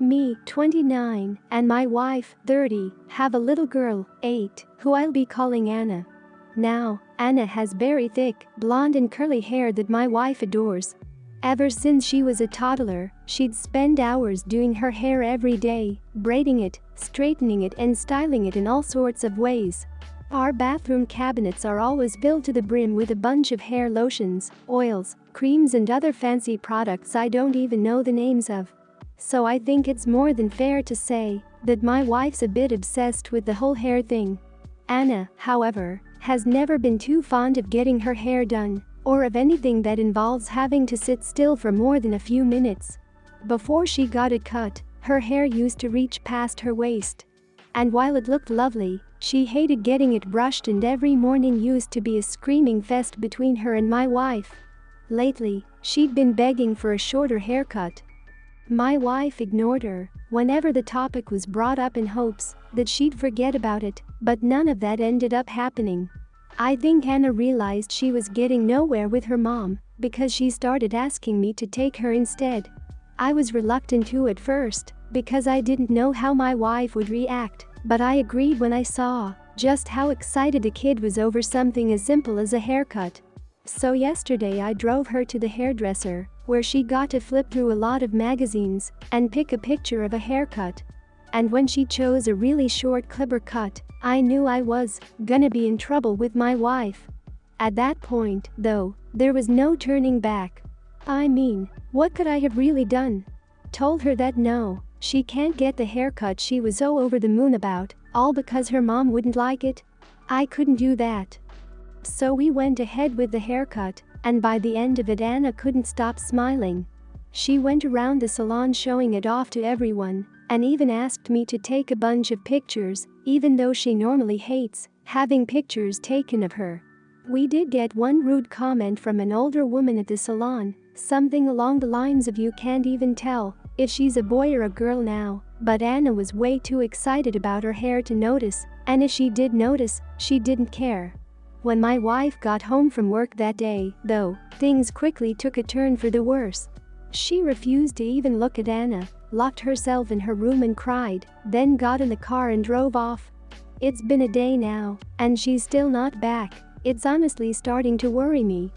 Me, 29, and my wife, 30, have a little girl, 8, who I'll be calling Anna. Now, Anna has very thick, blonde and curly hair that my wife adores. Ever since she was a toddler, she'd spend hours doing her hair every day, braiding it, straightening it and styling it in all sorts of ways. Our bathroom cabinets are always filled to the brim with a bunch of hair lotions, oils, creams and other fancy products I don't even know the names of. So I think it's more than fair to say that my wife's a bit obsessed with the whole hair thing. Anna, however, has never been too fond of getting her hair done, or of anything that involves having to sit still for more than a few minutes. Before she got it cut, her hair used to reach past her waist. And while it looked lovely, she hated getting it brushed and every morning used to be a screaming fest between her and my wife. Lately, she'd been begging for a shorter haircut. My wife ignored her whenever the topic was brought up in hopes that she'd forget about it, but none of that ended up happening. I think Anna realized she was getting nowhere with her mom because she started asking me to take her instead. I was reluctant to at first because I didn't know how my wife would react, but I agreed when I saw just how excited the kid was over something as simple as a haircut. So yesterday I drove her to the hairdresser, where she got to flip through a lot of magazines and pick a picture of a haircut. And when she chose a really short clipper cut, I knew I was gonna be in trouble with my wife. At that point, though, there was no turning back. I mean, what could I have really done? Told her that no, she can't get the haircut she was so over the moon about, all because her mom wouldn't like it? I couldn't do that. So we went ahead with the haircut, and by the end of it Anna couldn't stop smiling. She went around the salon showing it off to everyone, and even asked me to take a bunch of pictures, even though she normally hates having pictures taken of her. We did get one rude comment from an older woman at the salon, something along the lines of "You can't even tell if she's a boy or a girl now," but Anna was way too excited about her hair to notice, and if she did notice, she didn't care. When my wife got home from work that day, though, things quickly took a turn for the worse. She refused to even look at Anna, locked herself in her room and cried, then got in the car and drove off. It's been a day now, and she's still not back. It's honestly starting to worry me.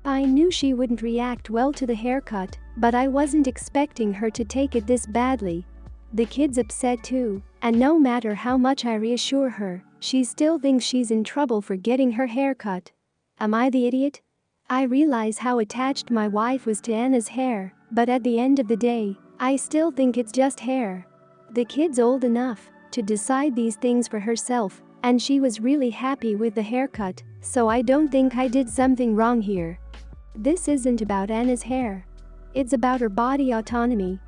I knew she wouldn't react well to the haircut, but I wasn't expecting her to take it this badly. The kid's upset too, and no matter how much I reassure her, she still thinks she's in trouble for getting her hair cut. Am I the idiot? I realize how attached my wife was to Anna's hair, but at the end of the day, I still think it's just hair. The kid's old enough to decide these things for herself, and she was really happy with the haircut, so I don't think I did something wrong here. This isn't about Anna's hair. It's about her body autonomy.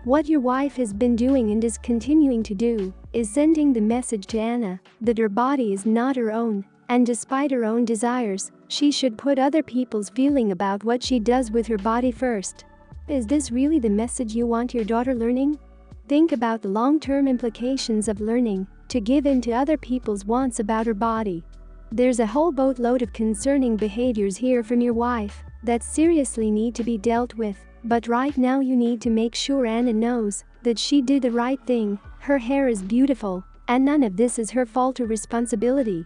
What your wife has been doing and is continuing to do is sending the message to Anna that her body is not her own, and despite her own desires, she should put other people's feeling about what she does with her body first. Is this really the message you want your daughter learning? Think about the long-term implications of learning to give in to other people's wants about her body. There's a whole boatload of concerning behaviors here from your wife that seriously need to be dealt with, but right now you need to make sure Anna knows that she did the right thing. Her hair is beautiful, and none of this is her fault or responsibility.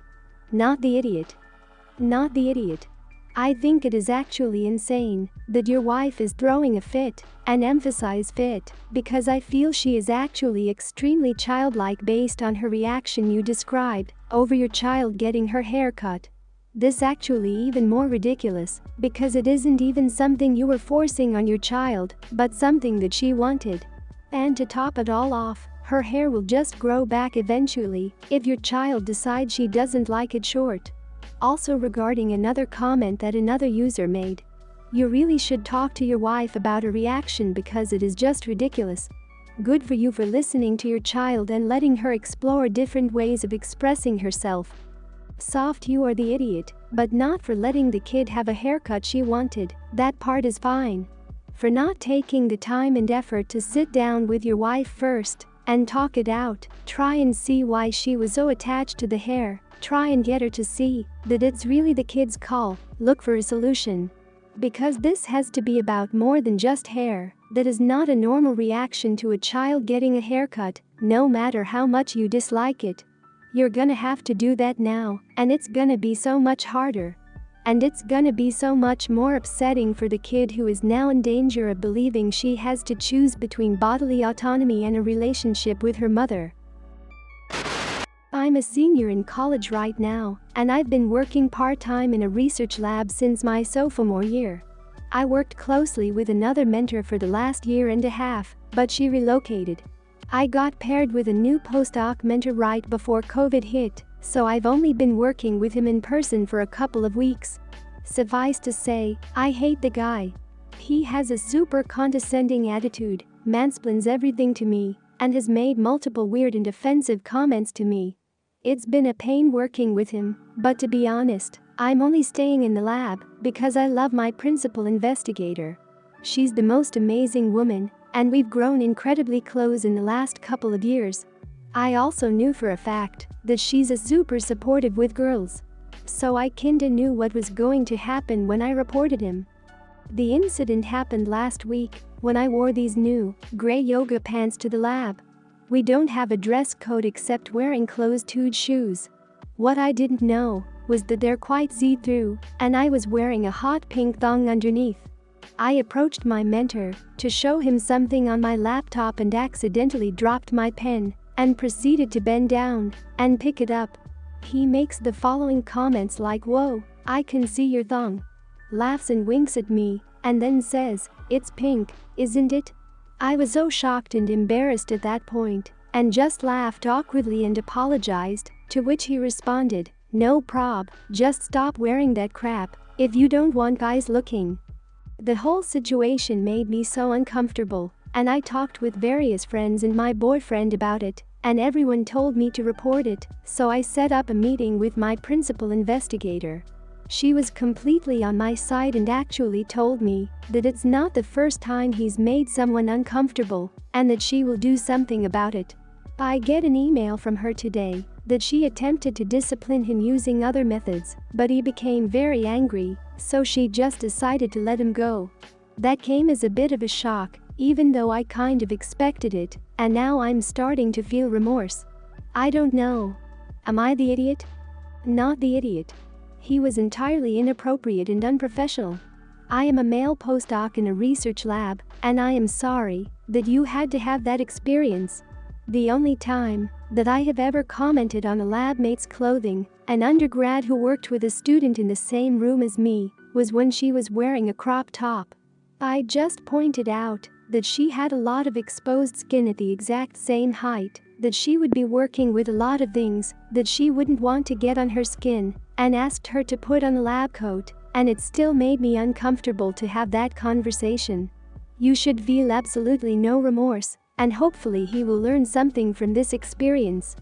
Not the idiot. Not the idiot. I think it is actually insane that your wife is throwing a fit, and emphasize fit, because I feel she is actually extremely childlike based on her reaction you described over your child getting her hair cut. This actually even more ridiculous because it isn't even something you were forcing on your child, but something that she wanted. And to top it all off, her hair will just grow back eventually if your child decides she doesn't like it short. Also, regarding another comment that another user made, you really should talk to your wife about her reaction because it is just ridiculous. Good for you for listening to your child and letting her explore different ways of expressing herself. Soft, you are the idiot, but not for letting the kid have a haircut she wanted. That part is fine. For not taking the time and effort to sit down with your wife first and talk it out, try and see why she was so attached to the hair, try and get her to see that it's really the kid's call, look for a solution. Because this has to be about more than just hair. That is not a normal reaction to a child getting a haircut, no matter how much you dislike it. You're gonna have to do that now, and it's gonna be so much harder. And it's gonna be so much more upsetting for the kid who is now in danger of believing she has to choose between bodily autonomy and a relationship with her mother. I'm a senior in college right now, and I've been working part-time in a research lab since my sophomore year. I worked closely with another mentor for the last year and a half, but she relocated. I got paired with a new postdoc mentor right before COVID hit, so I've only been working with him in person for a couple of weeks. Suffice to say, I hate the guy. He has a super condescending attitude, mansplains everything to me, and has made multiple weird and offensive comments to me. It's been a pain working with him, but to be honest, I'm only staying in the lab because I love my principal investigator. She's the most amazing woman, and we've grown incredibly close in the last couple of years. I also knew for a fact that she's a super supportive with girls. So I kinda knew what was going to happen when I reported him. The incident happened last week when I wore these new, gray yoga pants to the lab. We don't have a dress code except wearing closed-toed shoes. What I didn't know was that they're quite see-through, and I was wearing a hot pink thong underneath. I approached my mentor to show him something on my laptop and accidentally dropped my pen and proceeded to bend down and pick it up. He makes the following comments like, "Whoa, I can see your thong." Laughs and winks at me and then says, "It's pink, isn't it?" I was so shocked and embarrassed at that point and just laughed awkwardly and apologized, to which he responded, "No prob, just stop wearing that crap if you don't want guys looking." The whole situation made me so uncomfortable, and I talked with various friends and my boyfriend about it, and everyone told me to report it, so I set up a meeting with my principal investigator. She was completely on my side and actually told me that it's not the first time he's made someone uncomfortable and that she will do something about it. I get an email from her today that she attempted to discipline him using other methods, but he became very angry, so she just decided to let him go. That came as a bit of a shock, even though I kind of expected it, and now I'm starting to feel remorse. I don't know. Am I the idiot? Not the idiot. He was entirely inappropriate and unprofessional. I am a male postdoc in a research lab, and I am sorry that you had to have that experience. The only time that I have ever commented on a lab mate's clothing, an undergrad who worked with a student in the same room as me, was when she was wearing a crop top. I just pointed out that she had a lot of exposed skin at the exact same height, that she would be working with a lot of things that she wouldn't want to get on her skin, and asked her to put on a lab coat, and it still made me uncomfortable to have that conversation. You should feel absolutely no remorse, and hopefully he will learn something from this experience.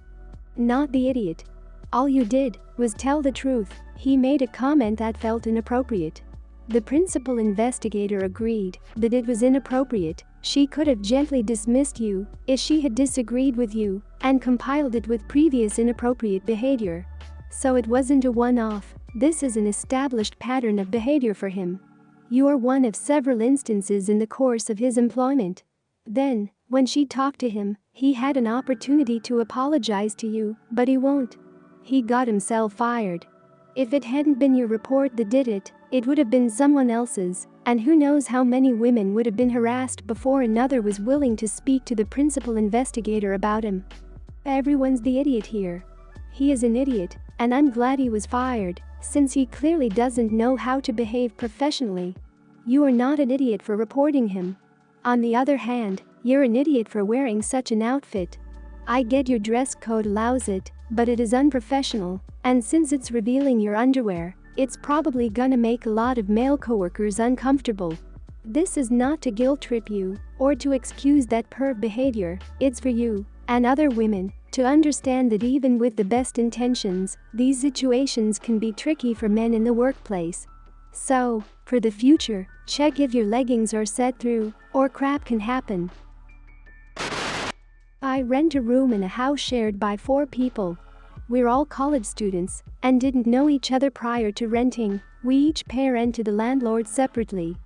Not the idiot. All you did was tell the truth. He made a comment that felt inappropriate. The principal investigator agreed that it was inappropriate. She could have gently dismissed you if she had disagreed with you and compiled it with previous inappropriate behavior. So it wasn't a one-off. This is an established pattern of behavior for him. You are one of several instances in the course of his employment. Then, when she talked to him, he had an opportunity to apologize to you, but he won't. He got himself fired. If it hadn't been your report that did it, it would have been someone else's, and who knows how many women would have been harassed before another was willing to speak to the principal investigator about him. Everyone's the idiot here. He is an idiot, and I'm glad he was fired, since he clearly doesn't know how to behave professionally. You are not an idiot for reporting him. On the other hand, you're an idiot for wearing such an outfit. I get your dress code allows it, but it is unprofessional, and since it's revealing your underwear, it's probably gonna make a lot of male coworkers uncomfortable. This is not to guilt trip you or to excuse that perv behavior, it's for you and other women to understand that even with the best intentions, these situations can be tricky for men in the workplace. So, for the future, check if your leggings are set through, or crap can happen. I rent a room in a house shared by 4 people. We're all college students and didn't know each other prior to renting. We each pay rent to the landlord separately.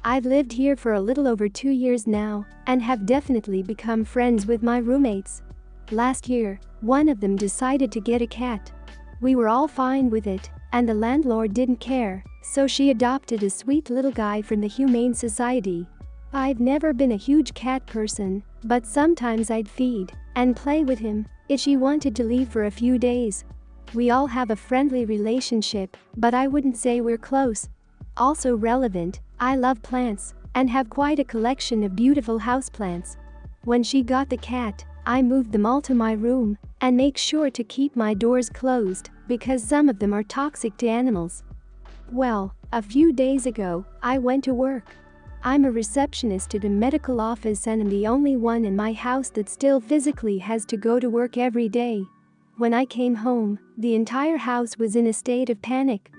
I've lived here for a little over 2 years now and have definitely become friends with my roommates. Last year, one of them decided to get a cat. We were all fine with it, and the landlord didn't care, so she adopted a sweet little guy from the Humane Society. I've never been a huge cat person, but sometimes I'd feed and play with him if she wanted to leave for a few days. We all have a friendly relationship, but I wouldn't say we're close. Also relevant, I love plants and have quite a collection of beautiful houseplants. When she got the cat, I moved them all to my room and make sure to keep my doors closed because some of them are toxic to animals. Well, a few days ago, I went to work. I'm a receptionist at a medical office and I'm the only one in my house that still physically has to go to work every day. When I came home, the entire house was in a state of panic.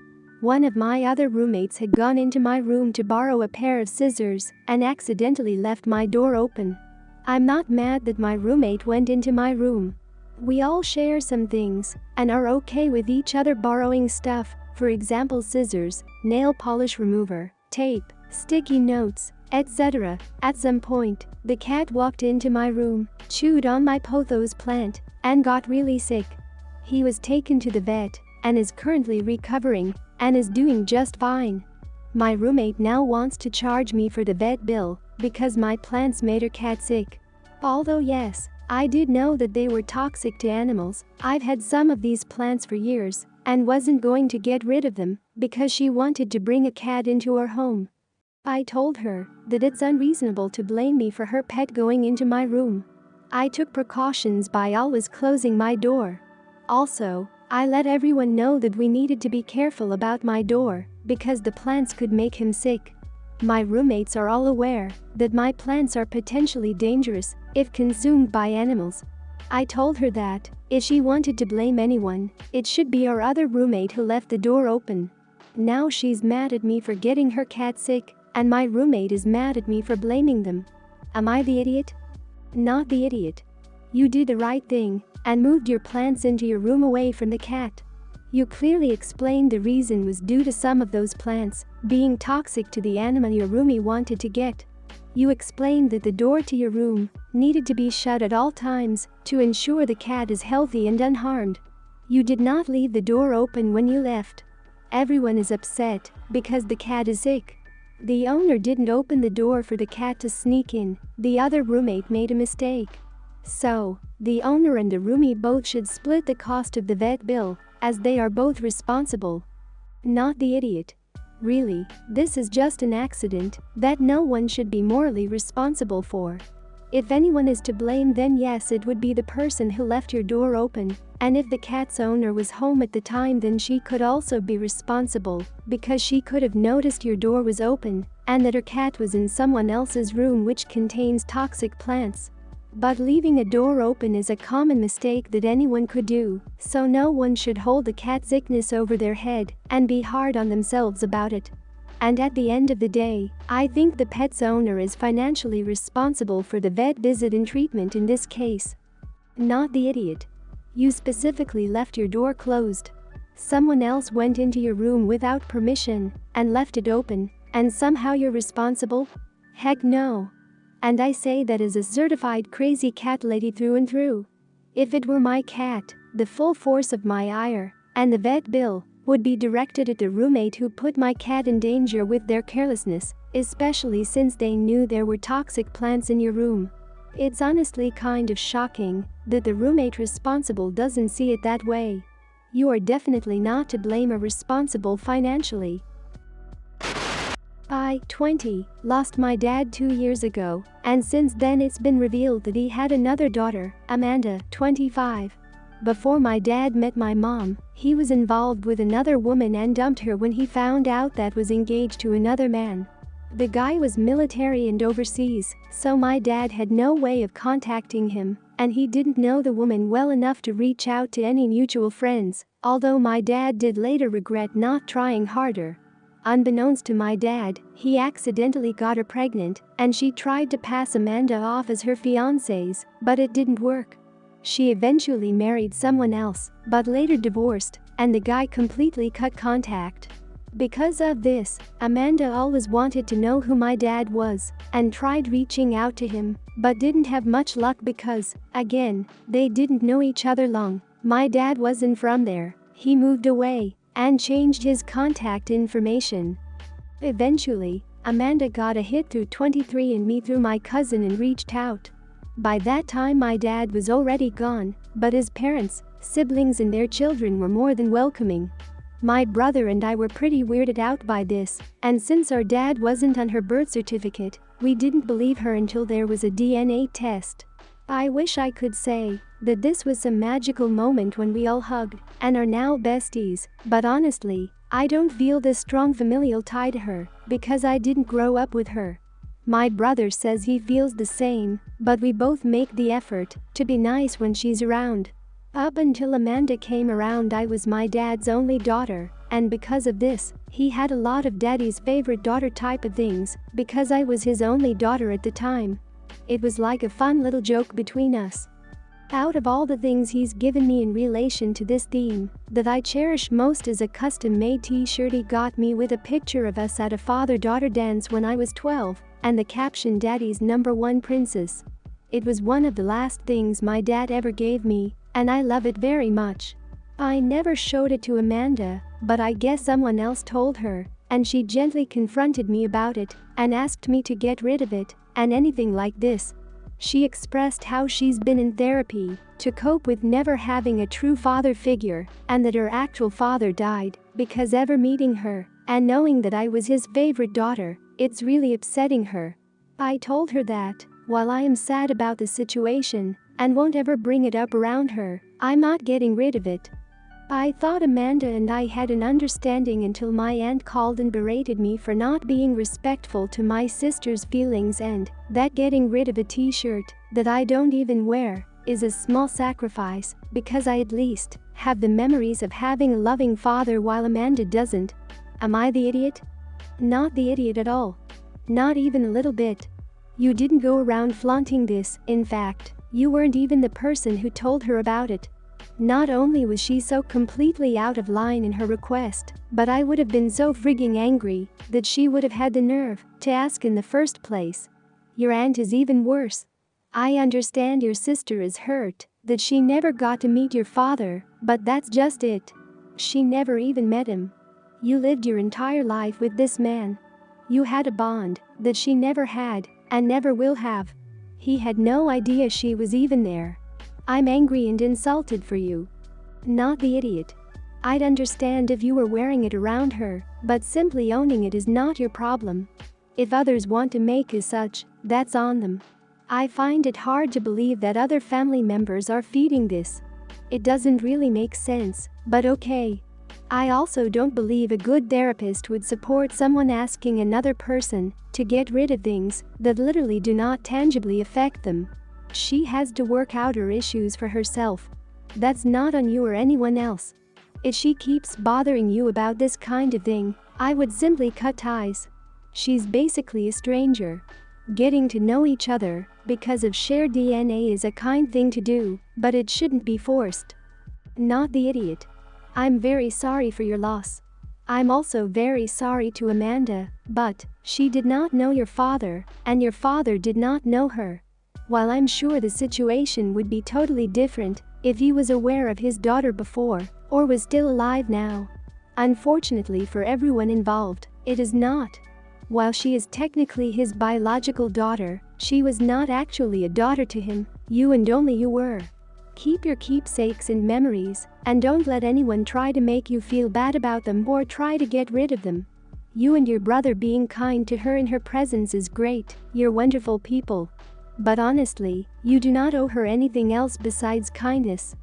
One of my other roommates had gone into my room to borrow a pair of scissors and accidentally left my door open. I'm not mad that my roommate went into my room. We all share some things and are okay with each other borrowing stuff, for example scissors, nail polish remover, tape, sticky notes, etc. At some point, the cat walked into my room, chewed on my pothos plant, and got really sick. He was taken to the vet and is currently recovering and is doing just fine. My roommate now wants to charge me for the vet bill because my plants made her cat sick. Although yes, I did know that they were toxic to animals, I've had some of these plants for years and wasn't going to get rid of them because she wanted to bring a cat into our home. I told her that it's unreasonable to blame me for her pet going into my room. I took precautions by always closing my door. Also, I let everyone know that we needed to be careful about my door because the plants could make him sick. My roommates are all aware that my plants are potentially dangerous if consumed by animals. I told her that if she wanted to blame anyone, it should be our other roommate who left the door open. Now she's mad at me for getting her cat sick, and my roommate is mad at me for blaming them. Am I the idiot? Not the idiot. You did the right thing and moved your plants into your room away from the cat. You clearly explained the reason was due to some of those plants being toxic to the animal your roomie wanted to get. You explained that the door to your room needed to be shut at all times to ensure the cat is healthy and unharmed. You did not leave the door open when you left. Everyone is upset because the cat is sick. The owner didn't open the door for the cat to sneak in. The other roommate made a mistake. So, the owner and the roomie both should split the cost of the vet bill, as they are both responsible. Not the idiot. Really, this is just an accident that no one should be morally responsible for. If anyone is to blame, then yes, it would be the person who left your door open, and if the cat's owner was home at the time, then she could also be responsible because she could have noticed your door was open and that her cat was in someone else's room which contains toxic plants. But leaving a door open is a common mistake that anyone could do, so no one should hold the cat sickness over their head and be hard on themselves about it. And at the end of the day, I think the pet's owner is financially responsible for the vet visit and treatment in this case. Not the idiot. You specifically left your door closed. Someone else went into your room without permission and left it open, and somehow you're responsible? Heck no. And I say that as a certified crazy cat lady through and through. If it were my cat, the full force of my ire and the vet bill would be directed at the roommate who put my cat in danger with their carelessness, especially since they knew there were toxic plants in your room. It's honestly kind of shocking that the roommate responsible doesn't see it that way. You are definitely not to blame or responsible financially. I, 20, lost my dad 2 years ago, and since then it's been revealed that he had another daughter, Amanda, 25. Before my dad met my mom, he was involved with another woman and dumped her when he found out that was engaged to another man. The guy was military and overseas, so my dad had no way of contacting him, and he didn't know the woman well enough to reach out to any mutual friends, although my dad did later regret not trying harder. Unbeknownst to my dad, he accidentally got her pregnant, and she tried to pass Amanda off as her fiancée, but it didn't work. She eventually married someone else, but later divorced, and the guy completely cut contact. Because of this, Amanda always wanted to know who my dad was and tried reaching out to him, but didn't have much luck because, again, they didn't know each other long. My dad wasn't from there, he moved away and changed his contact information. Eventually, Amanda got a hit through 23andMe through my cousin and reached out. By that time my dad was already gone, but his parents, siblings and their children were more than welcoming. My brother and I were pretty weirded out by this, and since our dad wasn't on her birth certificate, we didn't believe her until there was a DNA test. I wish I could say that this was some magical moment when we all hugged and are now besties, but honestly, I don't feel this strong familial tie to her because I didn't grow up with her. My brother says he feels the same, but we both make the effort to be nice when she's around. Up until Amanda came around, I was my dad's only daughter, and because of this, he had a lot of daddy's favorite daughter type of things because I was his only daughter at the time. It was like a fun little joke between us. Out of all the things he's given me in relation to this theme, that I cherish most is a custom-made t-shirt he got me with a picture of us at a father-daughter dance when I was 12, and the caption "Daddy's #1 princess." It was one of the last things my dad ever gave me, and I love it very much. I never showed it to Amanda, but I guess someone else told her, and she gently confronted me about it and asked me to get rid of it and anything like this. She expressed how she's been in therapy to cope with never having a true father figure and that her actual father died because ever meeting her and knowing that I was his favorite daughter, it's really upsetting her. I told her that, while I am sad about the situation and won't ever bring it up around her, I'm not getting rid of it. I thought Amanda and I had an understanding until my aunt called and berated me for not being respectful to my sister's feelings, and that getting rid of a t-shirt that I don't even wear is a small sacrifice because I at least have the memories of having a loving father while Amanda doesn't. Am I the idiot? Not the idiot at all. Not even a little bit. You didn't go around flaunting this, in fact, you weren't even the person who told her about it. Not only was she so completely out of line in her request, but I would have been so frigging angry that she would have had the nerve to ask in the first place. Your aunt is even worse. I understand your sister is hurt that she never got to meet your father, but that's just it. She never even met him. You lived your entire life with this man. You had a bond that she never had and never will have. He had no idea she was even there. I'm angry and insulted for you. Not the idiot. I'd understand if you were wearing it around her, but simply owning it is not your problem. If others want to make as such, that's on them. I find it hard to believe that other family members are feeding this. It doesn't really make sense, but okay. I also don't believe a good therapist would support someone asking another person to get rid of things that literally do not tangibly affect them. She has to work out her issues for herself. That's not on you or anyone else. If she keeps bothering you about this kind of thing, I would simply cut ties. She's basically a stranger. Getting to know each other because of shared DNA is a kind thing to do, but it shouldn't be forced. Not the idiot. I'm very sorry for your loss. I'm also very sorry to Amanda, but she did not know your father, and your father did not know her. While I'm sure the situation would be totally different if he was aware of his daughter before or was still alive now. Unfortunately for everyone involved, it is not. While she is technically his biological daughter, she was not actually a daughter to him, you and only you were. Keep your keepsakes and memories, and don't let anyone try to make you feel bad about them or try to get rid of them. You and your brother being kind to her in her presence is great, you're wonderful people. But honestly, you do not owe her anything else besides kindness.